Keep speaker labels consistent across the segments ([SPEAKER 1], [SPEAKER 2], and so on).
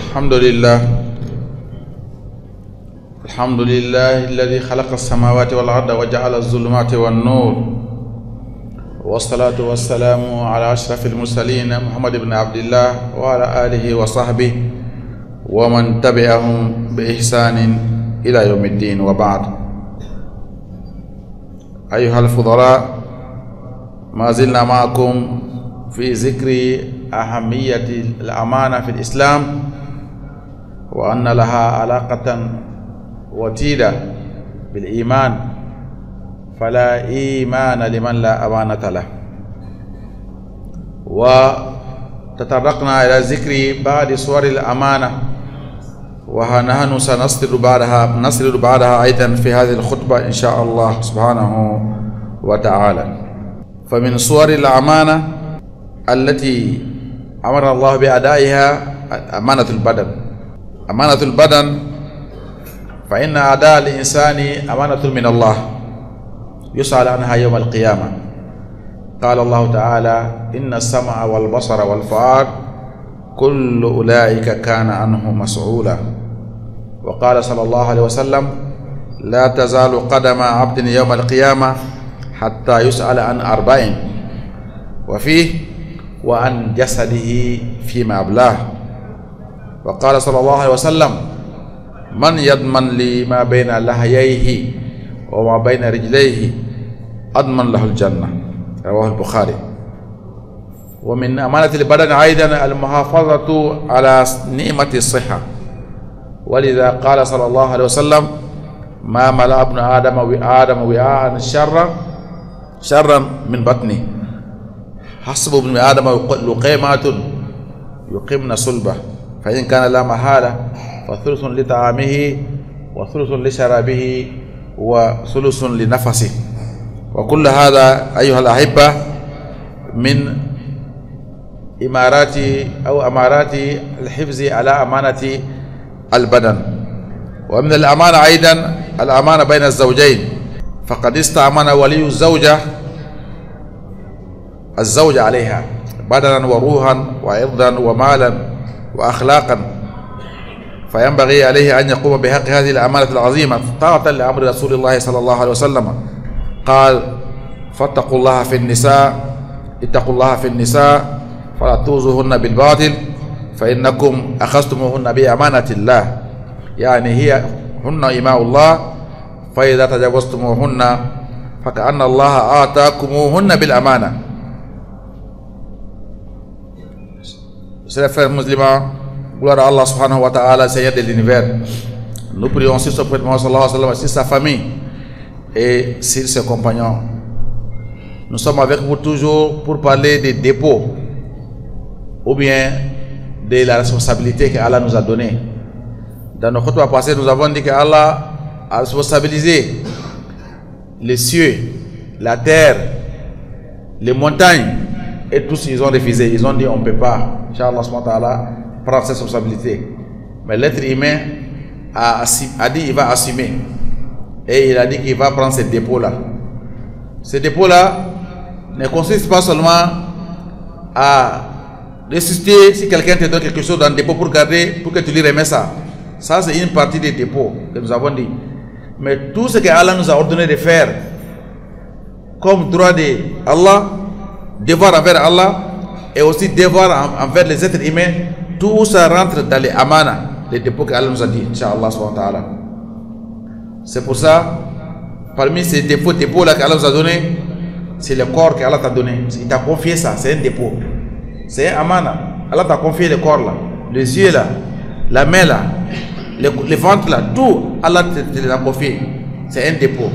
[SPEAKER 1] الحمد لله الذي خلق السماوات والأرض وجعل الظلمات والنور، والصلاة والسلام على أشرف المرسلين محمد بن عبد الله وعلى آله وصحبه ومن تبعهم بإحسان إلى يوم الدين، وبعد. أيها الفضلاء، ما زلنا معكم في ذكر أهمية الأمانة في الإسلام، وأن لها علاقة وتيرة بالإيمان، فلا إيمان لمن لا أمانة له. وتطرقنا إلى ذكر بعض صور الأمانة، ونحن سنسرد بعدها أيضا في هذه الخطبة إن شاء الله سبحانه وتعالى. فمن صور الأمانة التي أمر الله بأدائها أمانة البدن. أمانة البدن، فإن أداء الإنسان أمانة من الله يسأل عنها يوم القيامة. قال الله تعالى: إن السمع والبصر والفؤاد كل أولئك كان عنه مسؤولا. وقال صلى الله عليه وسلم: لا تزال قدم عبد يوم القيامة حتى يسأل عن أربع، وفيه: وعن جسده فيما أبلاه. وقال صلى الله عليه وسلم: من يضمن لي ما بين لحييه وما بين رجليه أضمن له الجنة. رواه البخاري. ومن أمانة البدن أيضا المحافظة على نعمة الصحة، ولذا قال صلى الله عليه وسلم: ما ملأ ابن آدم وعاء شرا من بطنه، حسب ابن آدم لقيمات يقمن صلبه، فإن كان لا محالة فثلث لطعامه وثلث لشرابه وثلث لنفسه. وكل هذا أيها الأحبة من أمارات الحفظ على أمانة البدن. ومن الأمانة أيضا الأمانة بين الزوجين، فقد استأمن ولي الزوجة عليها بدنا وروحا وعرضا ومالا وأخلاقا، فينبغي عليه أن يقوم بحق هذه الأمانة العظيمة طاعة لأمر رسول الله صلى الله عليه وسلم. قال: فاتقوا الله في النساء، اتقوا الله في النساء فلا توزوهن بالباطل فإنكم أخذتموهن بأمانة الله، يعني هن إماء الله، فإذا تجاوزتموهن فكأن الله آتاكموهن بالأمانة. Chers frères musulmans, gloire à Allah subhanahu wa ta'ala, Seigneur de l'univers. Nous prions sur ce prophète Mohammed sallallahu alayhi wa sallam, sur sa famille et sur ses compagnons. Nous sommes avec vous toujours pour parler des dépôts ou bien de la responsabilité que Allah nous a donnée. Dans nos khutbah passées, nous avons dit que Allah a responsabilisé les cieux, la terre, les montagnes, et tous ils ont refusé. Ils ont dit: on ne peut pas, Inch'Allah subhanahu wa ta'ala, prendre cette responsabilité. Mais l'être humain a dit qu'il va assumer. Et il a dit qu'il va prendre ces dépôts-là. Ces dépôts-là ne consistent pas seulement à résister si quelqu'un te donne quelque chose dans le dépôt pour garder, pour que tu lui remettes ça. Ça, c'est une partie des dépôts que nous avons dit. Mais tout ce que Allah nous a ordonné de faire, comme droit d'Allah, devoir envers Allah, et aussi devoir envers les êtres humains, tout ça rentre dans les amana, les dépôts qu'Allah nous a dit, Inch'Allah subhanahu wa ta'ala. C'est pour ça, parmi ces dépôts-là qu'Allah nous a donné, c'est le corps qu'Allah t'a donné. Il t'a confié ça, c'est un dépôt. C'est un amana. Allah t'a confié le corps là, les yeux là, la main là, le ventre là, tout, Allah te l'a confié. C'est un dépôt.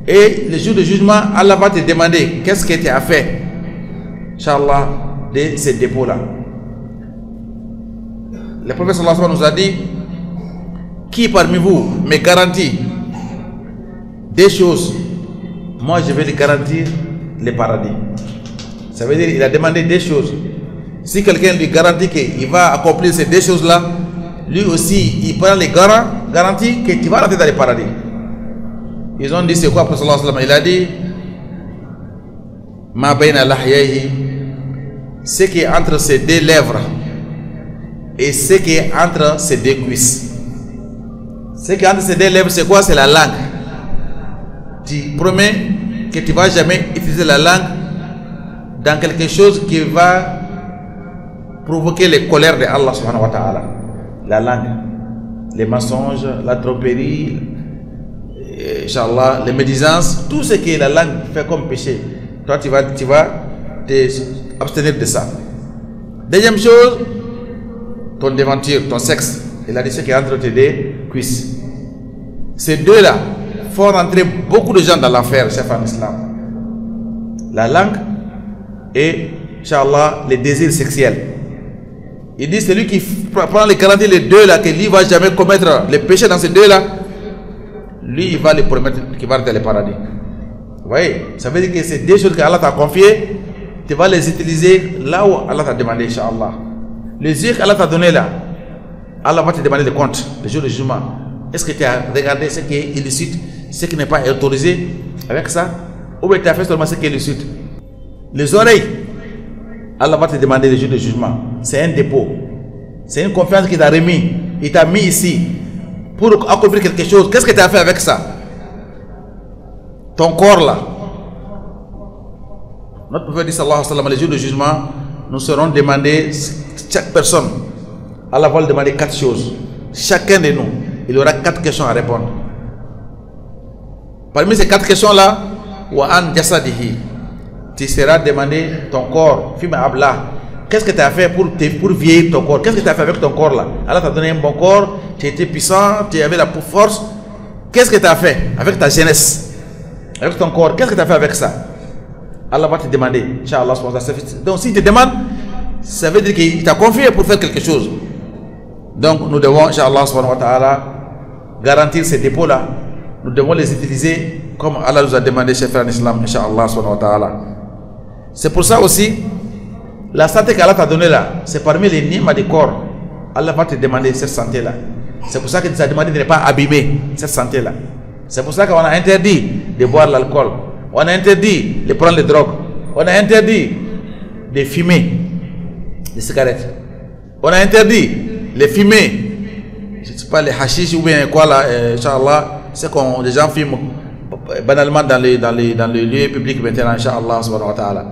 [SPEAKER 1] Et le jour de jugement, Allah va te demander qu'est-ce que tu as fait, Inch'Allah, de ces dépôts-là. Le prophète sallallahu alayhi wa sallam nous a dit: qui parmi vous me garantit des choses, moi je vais lui garantir le paradis. Ça veut dire qu'il a demandé des choses. Si quelqu'un lui garantit qu'il va accomplir ces deux choses-là, lui aussi il prend les garanties que tu vas rentrer dans le paradis. Ils ont dit: c'est quoi pour sallallahu alayhi wa sallam? Il a dit: ma bayna lahyayhi, ce qui est entre ses deux lèvres et ce qui est entre ses deux cuisses. Ce qui est entre ses deux lèvres, c'est quoi? C'est la langue. Tu promets que tu ne vas jamais utiliser la langue dans quelque chose qui va provoquer les colères de Allah subhanahu wa ta'ala. La langue, les mensonges, la tromperie, Inch'Allah, les médisances, tout ce que la langue fait comme péché, toi tu vas t'abstenir de ça. Deuxième chose, ton devanture, ton sexe, il a dit ce qui est entre tes deux cuisses. Ces deux-là font rentrer beaucoup de gens dans l'enfer, chef en islam. La langue et, Inch'Allah, les désirs sexuels. Il dit celui qui prend les garanties, les deux là, que lui ne va jamais commettre les péchés dans ces deux là, lui il va les promettre qu'il va rentrer dans le paradis. Vous voyez, ça veut dire que c'est deux choses que Allah t'a confiées, tu vas les utiliser là où Allah t'a demandé, Inch'Allah. Les yeux qu'Allah t'a donné là, Allah va te demander des comptes, le jour du jugement. Est-ce que tu as regardé ce qui est illicite, ce qui n'est pas autorisé avec ça, ou bien tu as fait seulement ce qui est illicite? Les oreilles, Allah va te demander le jour du jugement. C'est un dépôt, c'est une confiance qu'il t'a remis, il t'a mis ici pour accomplir quelque chose. Qu'est-ce que tu as fait avec ça? Ton corps là. Notre prophète dit sallallahu alayhi wa sallam, le jour du jugement, nous serons demandés, chaque personne, Allah va lui demander 4 choses. Chacun de nous, il aura 4 questions à répondre. Parmi ces 4 questions là, wa an jasadihi, tu seras demandé ton corps, fima abla. Qu'est-ce que tu as fait pour vieillir ton corps? Qu'est-ce que tu as fait avec ton corps là? Allah t'a donné un bon corps, tu étais puissant, tu avais la force. Qu'est-ce que tu as fait avec ta jeunesse, avec ton corps? Qu'est-ce que tu as fait avec ça? Allah va te demander, Inch'Allah. Donc s'il te demande, ça veut dire qu'il t'a confié pour faire quelque chose. Donc nous devons, Inch'Allah, garantir ces dépôts-là. Nous devons les utiliser comme Allah nous a demandé, chef en islam, Inch'Allah. C'est pour ça aussi, la santé qu'Allah t'a donnée là, c'est parmi les ni'mas du corps. Allah va te demander cette santé-là. C'est pour ça qu'il t'a demandé de ne pas abîmer cette santé-là. C'est pour ça qu'on a interdit de boire l'alcool. On a interdit de prendre les drogues. On a interdit de fumer les cigarettes. On a interdit de fumer, je ne sais pas, les hashish ou bien quoi là, Inch'Allah. C'est quand les gens fument banalement dans les lieux publics maintenant, Inch'Allah, subhanahu wa ta'ala.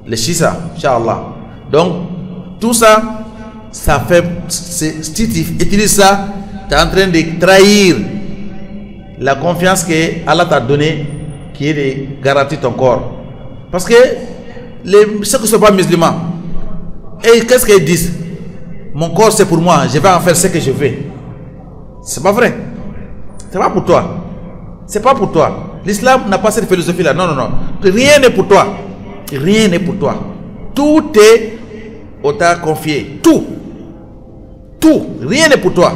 [SPEAKER 1] Les shisa, Inch'Allah. Donc, tout ça, ça fait, si tu utilises ça, tu es en train de trahir la confiance que Allah t'a donnée, qui est de garantir ton corps. Parce que ceux qui ne sont pas musulmans, et qu'est-ce qu'ils disent? Mon corps c'est pour moi, je vais en faire ce que je veux. C'est pas vrai. C'est pas pour toi. C'est pas pour toi. L'islam n'a pas cette philosophie là. Non, non, non. Rien n'est pour toi. Rien n'est pour toi. Tout est on t'a confié. Tout. Tout. Rien n'est pour toi.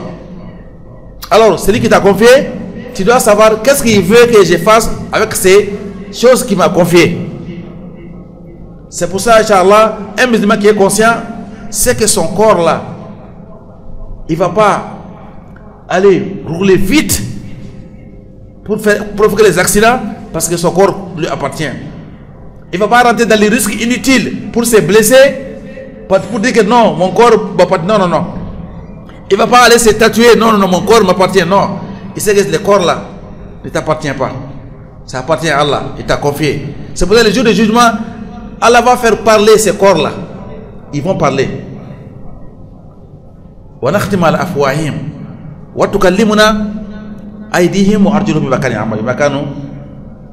[SPEAKER 1] Alors, celui qui t'a confié, tu dois savoir qu'est-ce qu'il veut que je fasse avec ces choses qu'il m'a confiées. C'est pour ça, Inch'Allah, un musulman qui est conscient, c'est que son corps là, il ne va pas aller rouler vite pour provoquer les accidents parce que son corps lui appartient. Il ne va pas rentrer dans les risques inutiles pour se blesser, pour dire que non, mon corps m'appartient. Non, non, non. Il ne va pas aller se tatouer. Non, non, non, mon corps m'appartient. Non. Il sait que le corps là ne t'appartient pas. Ça appartient à Allah. Il t'a confié. C'est pour ça que le jour du jugement, Allah va faire parler ces corps là. Ils vont parler. ونختم على أفواههم وتكلمنا أيديهم وأرجلهم بما كانوا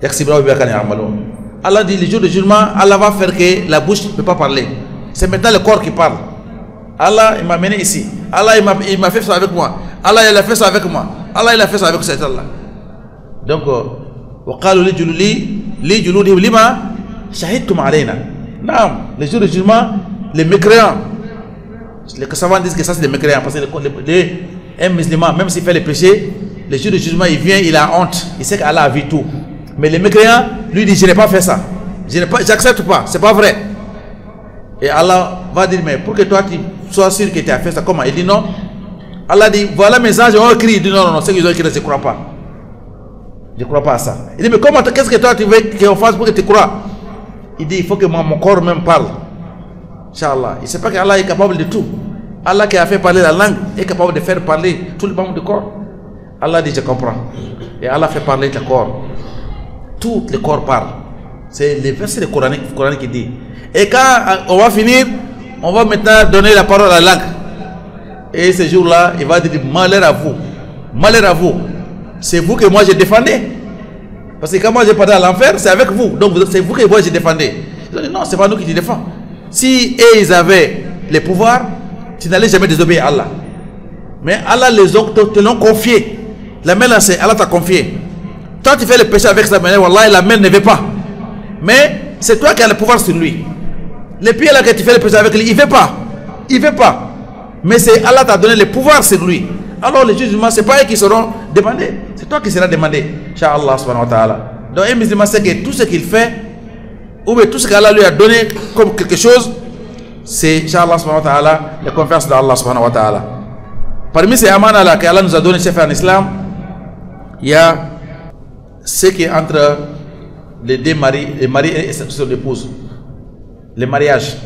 [SPEAKER 1] يكسبون بما كانوا يعملون. Allah dit le jour du jugement, Allah va faire que la bouche ne peut pas parler. C'est maintenant le corps qui parle. Allah il m'a mené ici. Allah il m'a fait ça avec moi. Allah il a fait ça avec moi. Allah il a fait ça avec cet Allah. Donc وقالوا لجلودهم لما شهدتم علينا. Non, le jour du jugement, les mécréants. Les savants disent que ça c'est des mécréants parce que un musulman, même s'il fait les péchés, le jour du jugement il vient, il a honte, il sait qu'Allah a vu tout. Mais les mécréants lui disent je n'ai pas fait ça, j'accepte pas, c'est pas vrai. Et Allah va dire mais pour que toi tu sois sûr que tu as fait ça, comment? Il dit non. Allah dit voilà mes anges ont écrit. Il dit non non non, ce qu'ils ont écrit je ne crois pas. Je ne crois pas à ça. Il dit mais comment, qu'est-ce que toi tu veux qu'on fasse pour que tu crois? Il dit il faut que mon corps même parle. Inch'Allah. Il ne sait pas qu'Allah est capable de tout. Allah qui a fait parler la langue est capable de faire parler tous les membres du corps. Allah dit je comprends. Et Allah fait parler le corps. Tout le corps parle. C'est les versets coraniques qui dit. Et quand on va finir, on va maintenant donner la parole à la langue. Et ce jour-là, il va dire malheur à vous. Malheur à vous. C'est vous que moi je défendais. Parce que quand moi je partais à l'enfer, c'est avec vous. Donc c'est vous que moi je défendais. Ils ont dit non, c'est pas nous qui te défendons. Si eux, ils avaient les pouvoirs, tu n'allais jamais désobéir à Allah. Mais Allah les autres te l'ont confié. La main là, c'est Allah t'a confié. Toi tu fais le péché avec sa main, wallah, la main ne veut pas. Mais c'est toi qui as le pouvoir sur lui. Le pied là que tu fais le péché avec lui, il ne veut pas. Il ne veut pas. Mais c'est Allah t'a donné le pouvoir sur lui. Alors les jugements, ce n'est pas eux qui seront demandés. C'est toi qui seras demandé. Inch'Allah subhanahu wa ta'ala. Donc un musulman sait que tout ce qu'il fait, ou bien tout ce qu'Allah lui a donné comme quelque chose, c'est Inch'Allah subhanahu wa ta'ala, la confiance d'Allah subhanahu wa ta'ala. Parmi ces amana là qu'Allah nous a donné chef en islam, il y a ce qui est entre les deux maris et son épouse. Le mariage.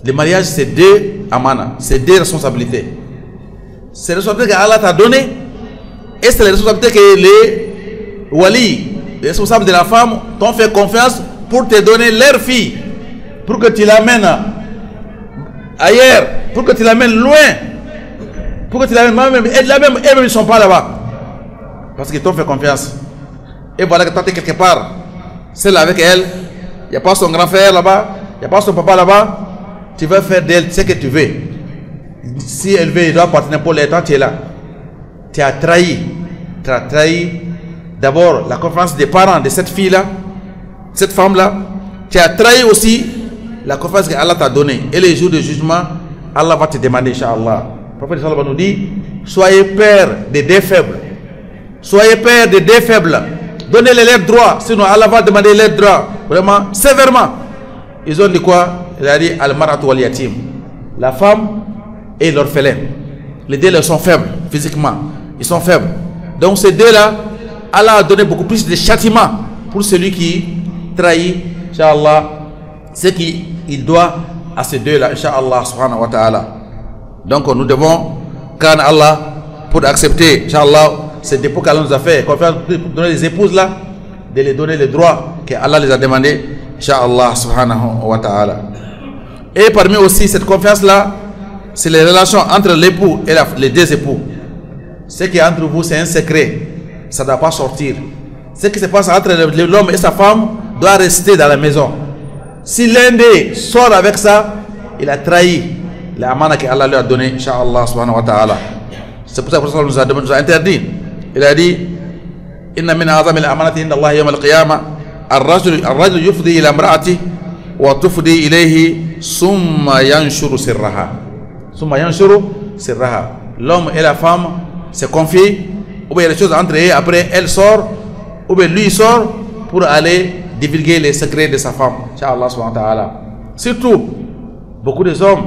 [SPEAKER 1] Le mariage, c'est deux amana, c'est deux responsabilités. C'est les responsabilités qu'Allah t'a donné et c'est les responsabilités que les wali, les responsables de la femme, t'ont fait confiance pour te donner leur fille, pour que tu l'amènes ailleurs, pour que tu l'amènes loin, pour que tu l'amènes même, eux-mêmes ils ne sont pas là-bas. Parce qu'ils t'ont fait confiance. Et voilà que toi tu es quelque part, celle avec elle, il n'y a pas son grand frère là-bas, il n'y a pas son papa là-bas, tu vas faire d'elle ce que tu veux. Si elle veut, elle doit appartenir pour les temps, tu es là. Tu as trahi. Tu as trahi d'abord la confiance des parents de cette fille-là, cette femme-là. Tu as trahi aussi la confiance que Allah t'a donnée. Et les jours de jugement, Allah va te demander, Inch'Allah. Le prophète sallallahu nous dit, soyez père des deux faibles. Soyez père des deux faibles. Donnez-les leurs droits, sinon Allah va demander leurs droits. Vraiment, sévèrement. Ils ont dit quoi? Il a dit, al-maratu wal yatim. La femme et l'orphelin. Les deux là sont faibles physiquement. Ils sont faibles. Donc ces deux-là, Allah a donné beaucoup plus de châtiments pour celui qui trahit, Inch'Allah, ce qu'il doit à ces deux-là, Inch'Allah, subhanahu wa ta'ala. Donc nous devons, quand Allah, pour accepter, Inch'Allah, ces dépôts qu'Allah nous a fait, pour donner les épouses là, de les donner les droits qu'Allah les a demandés, Inch'Allah, subhanahu wa ta'ala. Et parmi aussi cette confiance-là, c'est les relations entre l'époux et les deux époux. Ce qui est entre vous, c'est un secret. Ça ne doit pas sortir. Ce qui se passe entre l'homme et sa femme doit rester dans la maison. Si l'un d'eux sort avec ça, il a trahi la amana que Allah lui a donnée, Inch'Allah subhanahu wa ta'ala. C'est pour ça que le nous a interdit. Il a dit, Inna min azam al-amanati inda Allah yawm al-qiyamah, ar-rajul yufdi ila imra'ati wa tufdi ilayhi summa yanshuru sirraha. Summa yanshuru sirraha. L'homme et la femme se confient, ou bien il y a des choses entre eux, après elle sort, ou bien lui sort pour aller divulguer les secrets de sa femme. Inch'Allah subhanahu wa ta'ala. Surtout, beaucoup des hommes,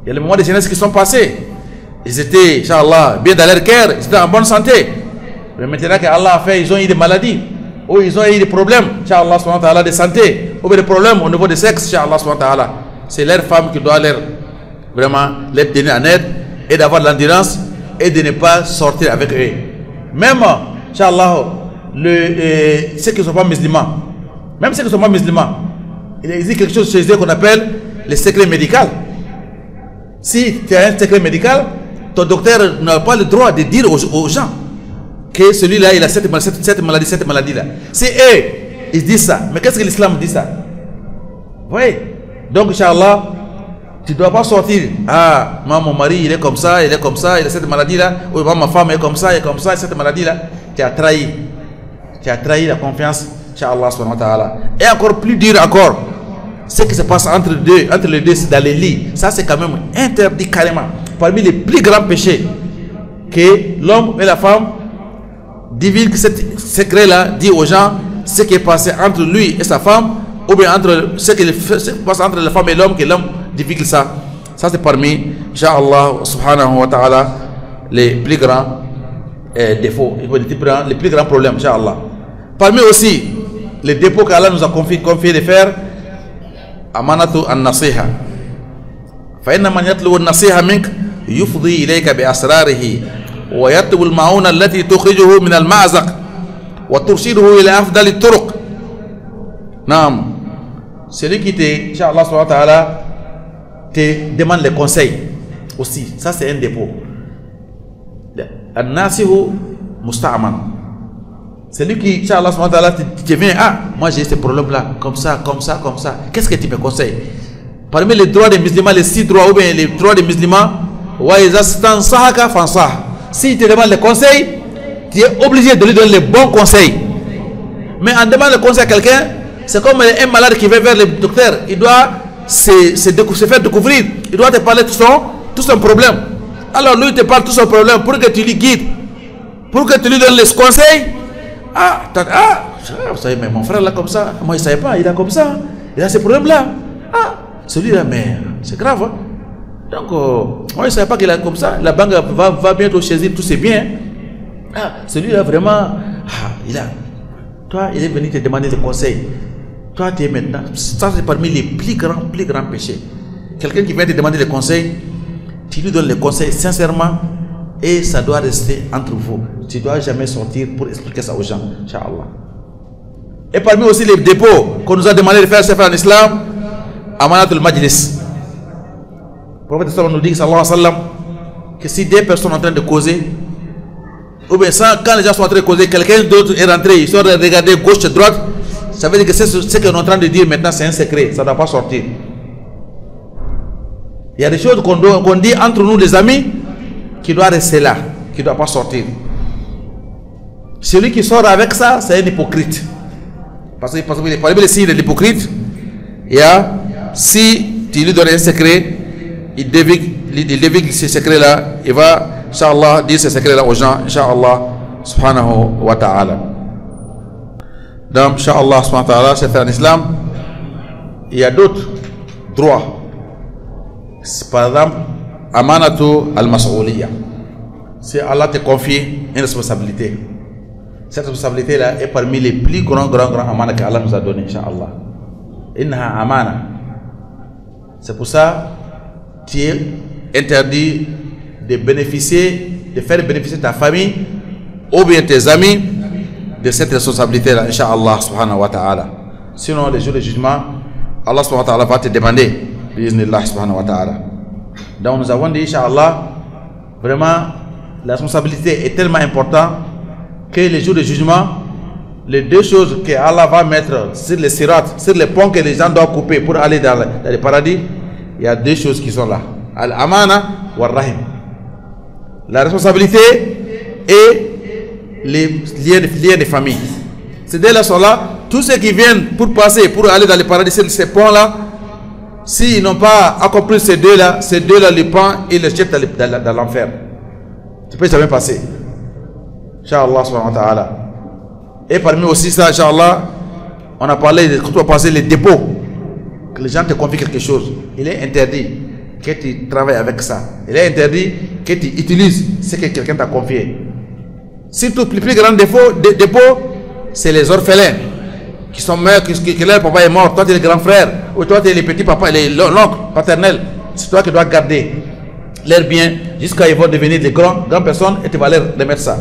[SPEAKER 1] il y a les moments de jeunesse qui sont passés. Ils étaient, Inch'Allah, bien dans leur cœur, ils étaient en bonne santé. Mais maintenant qu'Allah a fait, ils ont eu des maladies, ou ils ont eu des problèmes, Inch'Allah subhanahu wa ta'ala, de santé, ou bien des problèmes au niveau du sexe, Inch'Allah subhanahu wa ta'ala. C'est leur femme qui doit leur, vraiment, les donner en aide, et d'avoir de l'endurance, et de ne pas sortir avec eux. Même, Inch'Allah, ceux qui ne sont pas musulmans, même ceux qui ne sont pas musulmans, il existe quelque chose chez eux qu'on appelle le secret médical. Si tu as un secret médical, ton docteur n'a pas le droit de dire aux gens que celui-là, il a cette maladie-là. C'est eux, ils disent ça. Mais qu'est-ce que l'islam dit ça? Vous voyez? Donc, Inch'Allah, tu ne dois pas sortir. Ah, moi, mon mari, il est comme ça, il a cette maladie-là. Ou moi, ma femme est comme ça, cette maladie-là. Tu as trahi. Tu as trahi la confiance, Inch'Allah, subhanahu wa ta'ala. Et encore plus dur encore, ce qui se passe entre les deux, c'est dans les lits. Ça, c'est quand même interdit carrément. Parmi les plus grands péchés que l'homme et la femme divulguent ce secret-là, dit aux gens ce qui est passé entre lui et sa femme, ou bien entre ce qui passe entre la femme et l'homme, que l'homme divulgue ça. Ça, c'est parmi, Inch'Allah, subhanahu wa ta'ala, les plus grands défauts, les plus grands problèmes, Inch'Allah. Parmi aussi les dépôts qu'Allah nous a confié de faire, amanatu an-nasiha. فإن من يطلب النصيحة منك يفضي إليك بأسراره ويطلب المعونة التي تخرجه من المأزق وترشده إلى أفضل الطرق. نعم. Celui qui te, Inch'Allah subhanahu wa ta'ala, te demande les conseils aussi. Ça c'est un dépôt. An-nasihu musta'man. Celui qui, Inch'Allah subhanahu wa ta'ala, te vient, ah, moi j'ai ce problème-là, comme ça, comme ça, comme ça. Qu'est-ce que tu me conseilles? Parmi les droits des musulmans, les 6 droits ou bien les droits des musulmans, si il te demande les conseils, tu es obligé de lui donner les bons conseils. Mais en demandant le conseil à quelqu'un, c'est comme un malade qui va vers le docteur. Il doit se faire découvrir. Il doit te parler de tout son problème. Alors lui, il te parle de tout son problème pour que tu lui guides, pour que tu lui donnes les conseils. Vous savez, mais mon frère là comme ça, moi il ne savait pas, il a comme ça, il a ce problème-là. Celui-là, mais c'est grave. Hein? Donc, moi il ne savait pas qu'il a comme ça. La banque va bientôt saisir tous ses biens. Celui-là, vraiment, toi, il est venu te demander des conseils. Toi, tu es maintenant. Ça, c'est parmi les plus grands péchés. Quelqu'un qui vient te demander des conseils, tu lui donnes les conseils sincèrement et ça doit rester entre vous. Tu ne dois jamais sortir pour expliquer ça aux gens. Inch'Allah. Et parmi aussi les dépôts qu'on nous a demandé de faire en islam, Amanatul Majlis. Le prophète nous dit, sallallahu alayhi wa sallam, que si deux personnes sont en train de causer, ou bien quand les gens sont en train de causer, quelqu'un d'autre est rentré, ils sont regardés gauche et droite, ça veut dire que ce qu'on est en train de dire maintenant, c'est un secret, ça ne doit pas sortir. Il y a des choses qu'on dit entre nous, les amis, qui doivent rester là, qui ne doivent pas sortir. Celui qui sort avec ça, c'est un hypocrite. Parce que parmi les signes de l'hypocrite, il y a, si tu lui donnes un secret, il dévigue ce secret-là, il va, Inch'Allah, dire ce secret-là aux gens, Inch'Allah, subhanahu wa ta'ala. Donc, Inch'Allah, subhanahu wa ta'ala, c'est fait en islam. Il y a d'autres droits. Par exemple, Amanatu al-Mas'ouliya. Si Allah te confie une responsabilité, cette responsabilité-là est parmi les plus grands amana qu'Allah nous a donné, Inch'Allah. Innaha amana. C'est pour ça que tu es interdit de bénéficier, de faire bénéficier ta famille ou bien tes amis de cette responsabilité-là, Inch'Allah subhanahu wa ta'ala. Sinon, le jour du jugement, Allah subhanahu wa ta'ala va te demander, bi'iznillah subhanahu wa ta'ala. Donc nous avons dit, Inch'Allah, vraiment, la responsabilité est tellement importante que le jour du jugement, les deux choses que Allah va mettre sur les sirat, sur les ponts que les gens doivent couper pour aller dans le paradis, il y a deux choses qui sont là. Al-amana wa rahim. La responsabilité et les liens de famille. Ces deux-là sont là. Tous ceux qui viennent pour passer, pour aller dans le paradis, ces ponts-là, s'ils n'ont pas accompli ces deux-là, les ponts, ils les jettent dans l'enfer. Tu peux jamais passer. Inch'Allah subhanahu wa ta'ala. Et parmi aussi ça, Inch'Allah, on a parlé de quand on a passé les dépôts, que les gens te confient quelque chose. Il est interdit que tu travailles avec ça. Il est interdit que tu utilises ce que quelqu'un t'a confié. Surtout, le plus grand dépôt, c'est les orphelins qui sont morts, que leur papa est mort. Toi, tu es le grand frère, ou toi, tu es le petit papa, l'oncle paternel. C'est toi qui dois garder leurs biens jusqu'à ce qu'ils vont devenir des grandes personnes et tu vas leur remettre ça.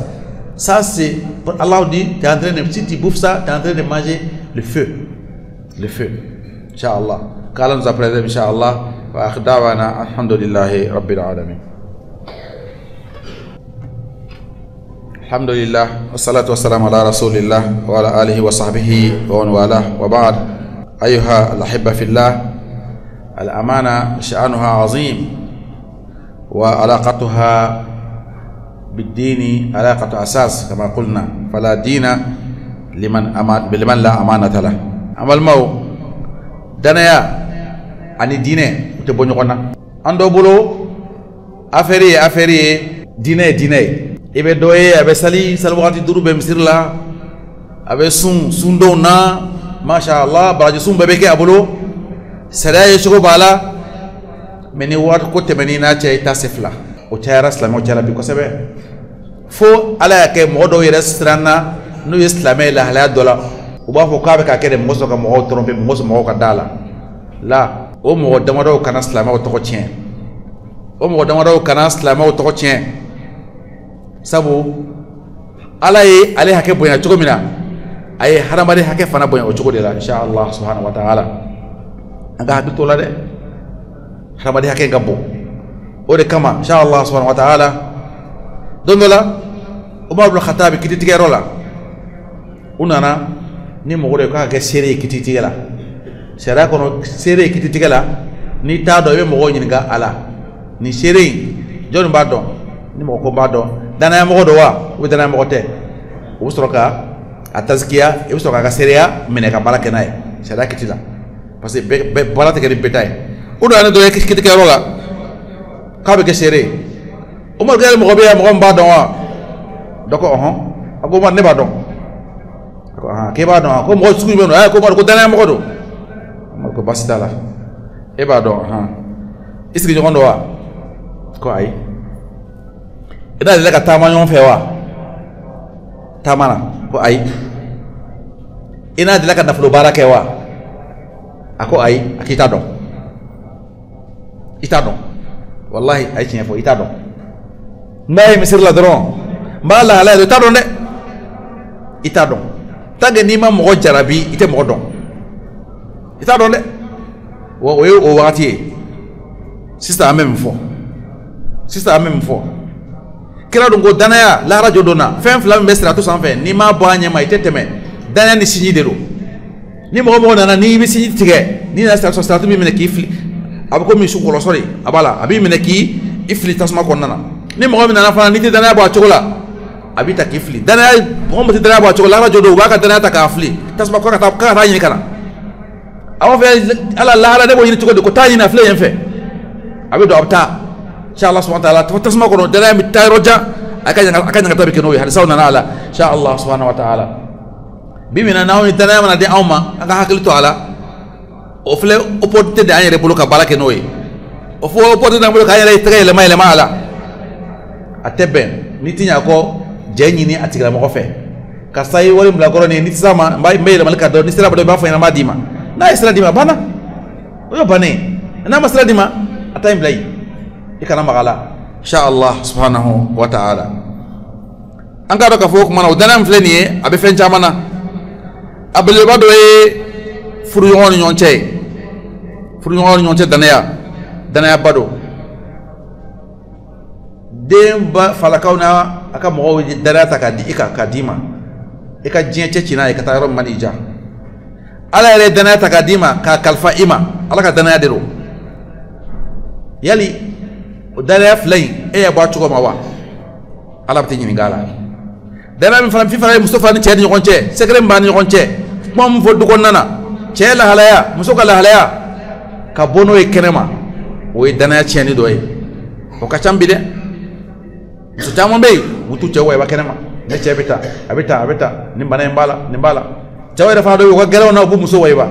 [SPEAKER 1] Ça, c'est, Allah dit, tu es en train de, si tu bouffes ça, tu es en train de manger le feu. Le feu. Inch'Allah. Qu'Allah nous a préservé, Inch'Allah. Wa akhdawana, alhamdulillahi rabbil alamin. Alhamdulillah. Wa salatu wa salam ala rasulillah wa ala alihi wa sahbihi wa wala wa ba'd. Ayuha al-ahibba fillah. Al-amana sha'anuha azim. Wa alaqatuha بالدين علاقة أساس كما قلنا فلا دين لمن لا أمانة له أما المو دنيا عن الدين تبونيكونا عندو بلو أفري دين إبه دوي أبه سالوغاتي درو بمسير لا أبه سندونا ما شاء الله براجي سن ببكي أبلو سرايا يشكو بالا مني وات كوت منينا چاي تاسفلا وچايرا سلامي وچايرا بيكو سبه fo ala ke modo yere strana no islamé la hala dola o ba fo ka be ka kede moso ka mo tromper moso mo ka dala la o mo damado kana islamé o to ko tien o mo damaro kana islamo to tien sabu ala ye ale hake bonya cogo mina ay haramari hake fana bonya o cogo de la insha Allah subhanahu wa ta'ala anga hakki to la de haramari hake gabbo o de kama insha Allah subhanahu wa ta'ala dondola Umar ibn Khattab kiti tigero la unana ni mo de ka ke sere kiti tigela sera kono sere kiti tigela ni ta do be mo nyinga ala ni sere jon ba do ni mo ko ba do dana mo do wa o dana mo te o soroka atazkiya e soroka ka sereya mene ka baraka nay sera kiti la parce que be balata ke betay o do ana do kiti tigero la ka be ke sere Umar gal mo be mo ba do wa doko ako ma ne ba do ko ke ba do ko mo suku be no ko ma ko dana mo do ko basitala e ba do isi ko ndo wa ko ay ida le ka tama nyon fe wa tamana ko ay ina de la ka naflo barake wa ako ay akita do ita do wallahi ay cin fo ita do nay misir la dron mala ala do ta do de ita do tage ni ma mo jarabi ite mo do ita do de o wakati sister amem fo kira dungo danaya la radio dona fen flam mesra to sans fin ni ma boanye ma iteteme danaya ni signi dero ni mo nana ni bi signi tige ni na start mi mene kifli abako mi su ko sori abala abi mene ki ifli tasma ko nana ni mo nana fana ni te danaya bo chokola abi ta kifli danaya mo mo te danaya bo chokola la radio do waka danaya ta kafli tasma ko ka ta ni kana awa fe ala la de bo yini choko ko ta ni na fle yen fe abi do abta insha Allah subhanahu wa ta'ala tasma ko dana mi tayroja akanya tabi keno hadi sawna ala insha Allah subhanahu wa ta'ala bimina nawni dana mana de awma anga hakli to ala o fle opportunité de anyere bolo ka balake noy o fo opportunité de bolo ka anyere tere le may le mala atebe nitinya ko jenyi ni atigra mo fe ka sai wori mla goro ni nitsama mbay mbay le malaka do ni sira bado ba fa ina madima na isra dima bana oyo bane na masra dima atay mlay ikana magala insha Allah subhanahu wa ta'ala an ka do ka fo kuma na dana mfleni abe fen jamana abele bado e furu yon nyonche danaya bado demba falakauna aka mo dara ta ka di ika kadima ika jinche china ika tayro manija ala ere danaya ta kadima ka kalfa ima ala ka danaya dero yali danaya flay e ya ba chugo mawa ala bti nyini gala danaya mi fam fi fara mustafa ni chedi nyonche sekre mbani nyonche mom fo du ko nana chela halaya musoka la halaya ka bono e kenema o e danaya cheni do e o ka chambi de so tamo be wutu chewa e ba kenema ne chebita abita nimbana nimbala chewa da fa do ko gelaw na bu muso way ba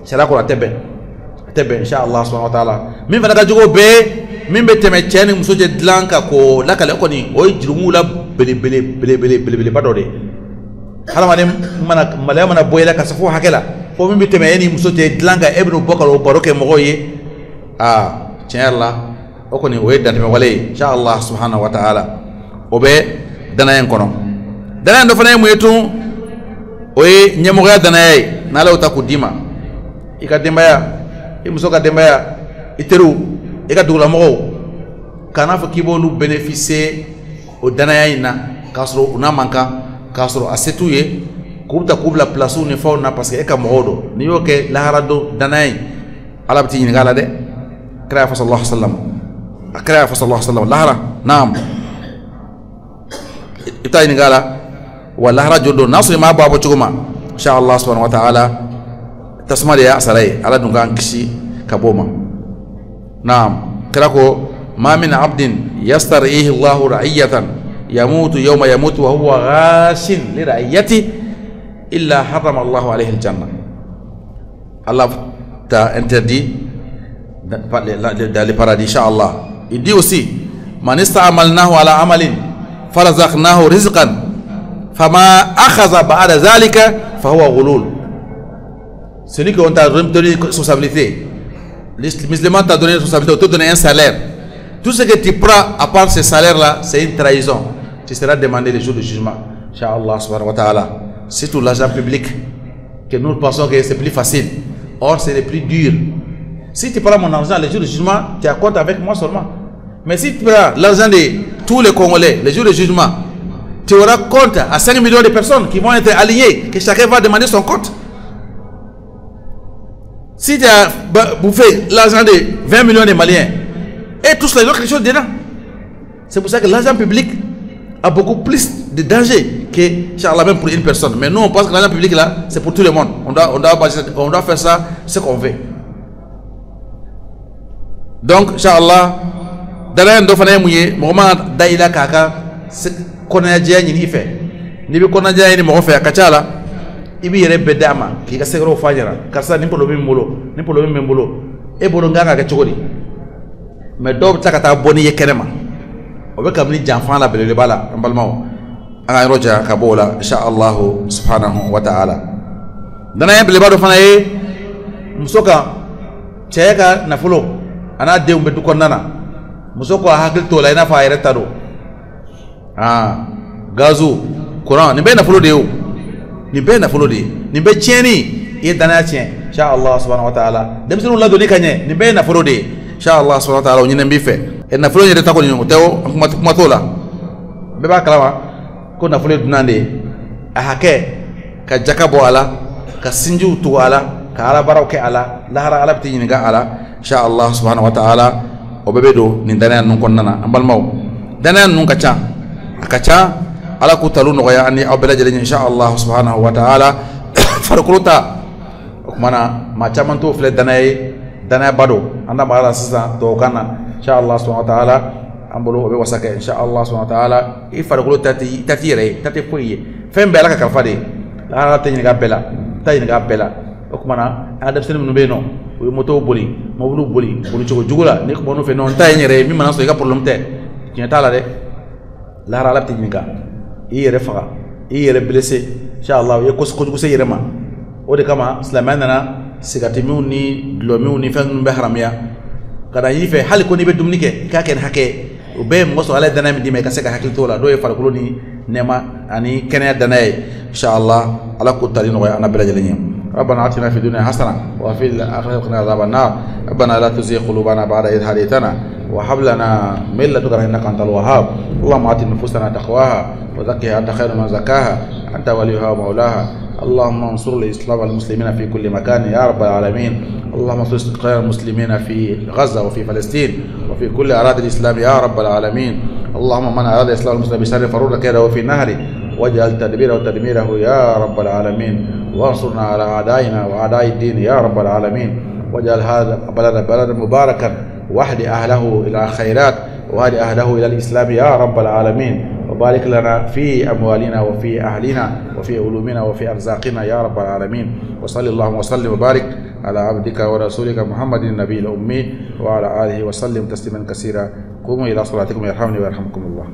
[SPEAKER 1] sala ko tebe insha Allah subhanahu wa ta'ala min fana ka jugo be min be teme cheni muso je dlanka ko la kale ko ni o jirumu la bele bado de hala mana mana boyla ka safo hakela fo min be teme yani muso je dlanka ibnu bakar o baroke mo goye cherla o ko ni o yedda teme wale insha Allah subhanahu wa ta'ala o be dana en kono dana ndo fana mu yetu o ye nyemo ga dana ay na law ta ku dima ika dembaya muso ka dembaya iteru ika dugula mo kana fa kibolu bénéficier o danaya ina kasro una manka kasro asetuye kubta kubla plasu ni fauna parce que eka modo ni yoke la harado danay ala bti ni gala de kra fa sallallahu alaihi wasallam lahara naam itay ni gala wala harajo do nasu ma babo chuguma insha Allah subhanahu wa ta'ala tasmali ya salai ala dunga kishi kaboma naam krako ma min abdin yastarihi Allah ra'iyatan yamutu yawma yamutu wa huwa ghashin li ra'iyati illa harrama Allah alayhi aljanna Allah ta interdit dans le paradis inshallah. Il dit aussi man ista'malnahu ala amalin farazaqnahu rizqan fama akhadha ba'da zalika fahuwa ghulul. Celui qui on t'a donné responsabilité, les musulmans t'a donné responsabilité, on t'a donné un salaire. Tout ce que tu prends à part ce salaire-là, c'est une trahison. Tu seras demandé le jour du jugement. Inch'Allah subhanahu wa ta'ala. C'est tout l'argent public que nous pensons que c'est plus facile. Or, c'est le plus dur. Si tu prends mon argent le jour du jugement, tu as compte avec moi seulement. Mais si tu prends l'argent de tous les Congolais le jour du jugement, tu auras compte à 5 millions de personnes qui vont être alignées, que chacun va demander son compte. Si tu as bouffé l'argent de 20 millions de Maliens, et tous les autres quelque chose dedans. C'est pour ça que l'argent public a beaucoup plus de danger que, Inch'Allah, même pour une personne. Mais nous, on pense que l'argent public, là, c'est pour tout le monde. On doit faire ça, ce qu'on veut. Donc, Inch'Allah, dans un domaine mouillé, moment d'aïla kaka, konadja ni ife. Ni bi konadja ni mo fe akachala. Ibi yere bedama ki ka segro fanyara. Karsa ni polo mi mbolo. E bolo nganga ka chogori. Mais do ta kata boni ye kenema. O be kam ni janfan la belele bala ambalmaw. Anga roja ka bola inshallah subhanahu wa ta'ala. Dana yembe lebado fana ye musoka cheka na fulo ana de umbe du konnana. Musoko hakil to la ina fa yere tado. Gazu Quran ni be na fulo de yo. Ni be na fulo de. Ni be tieni ye dana tien inshallah subhanahu wa ta'ala. Dem sunu la doni kanye ni be na fulo de. Inshallah subhanahu wa ta'ala nyine mbife. E na fulo nyere tako nyongo tewo kuma tola. Be ba kalama ko na fulo dunande ahake ka jakabo ala ka sinju to ala ka ala barake ala lahara ala bti nyinga ala inshallah subhanahu wa ta'ala o bebedo ni dana nun konnana ambal maw dana nun kacha akacha ala ku talu no ya ani abela jeli inshallah subhanahu wa ta'ala farquluta mana macam to fle dana bado anda mara sisa to kana inshallah subhanahu wa ta'ala ambolo be wasaka inshallah subhanahu wa ta'ala i farquluta tati foye fem bela ka kalfade la tani ga bela okumana adab sene no be no moto boli mobulu boli chogo jugula ni ko bono fe non tay nyere mi mana so ga problème te ci tala de la ra la technique i yere faga i yere blessé inshallah ye ko ko se yere ma o de kama islamana na sigatimi ni lomi ni fe be haramiya kada yi fe hal ko ni be dumnike ka ken hake o be mo so ala dana mi dime ka se ka hakil tola do e far ko ni nema ani kenya dana inshallah ala ko tali no ya ana bela jelenyam ربنا آتنا في الدنيا حسنة وفي الآخرة قنا عذاب النار ربنا لا تزغ قلوبنا بعد إذ هديتنا وهب لنا من لدنك إنك أنت الوهاب اللهم آت نفوسنا تقواها وزكها أنت خير من زكاها أنت وليها ومولاها اللهم انصر الإسلام والمسلمين في كل مكان يا رب العالمين اللهم انصر خير المسلمين في غزة وفي فلسطين وفي كل أراضي الإسلام يا رب العالمين اللهم من أراد الإسلام والمسلمين بشر فرد كيده في النهر واجعل تدبيره وتدميره يا رب العالمين وانصرنا على أعدائنا وأعداء الدين يا رب العالمين واجعل هذا بلدا مباركا واهد أهله إلى الخيرات واهد أهله إلى الإسلام يا رب العالمين وبارك لنا في أموالنا وفي أهلنا وفي علومنا وفي أرزاقنا يا رب العالمين وصلى اللهم وسلم وبارك على عبدك ورسولك محمد النبي الأمي وعلى آله وسلم تسليما كثيرا قوموا إلى صلاتكم يرحمني ويرحمكم الله.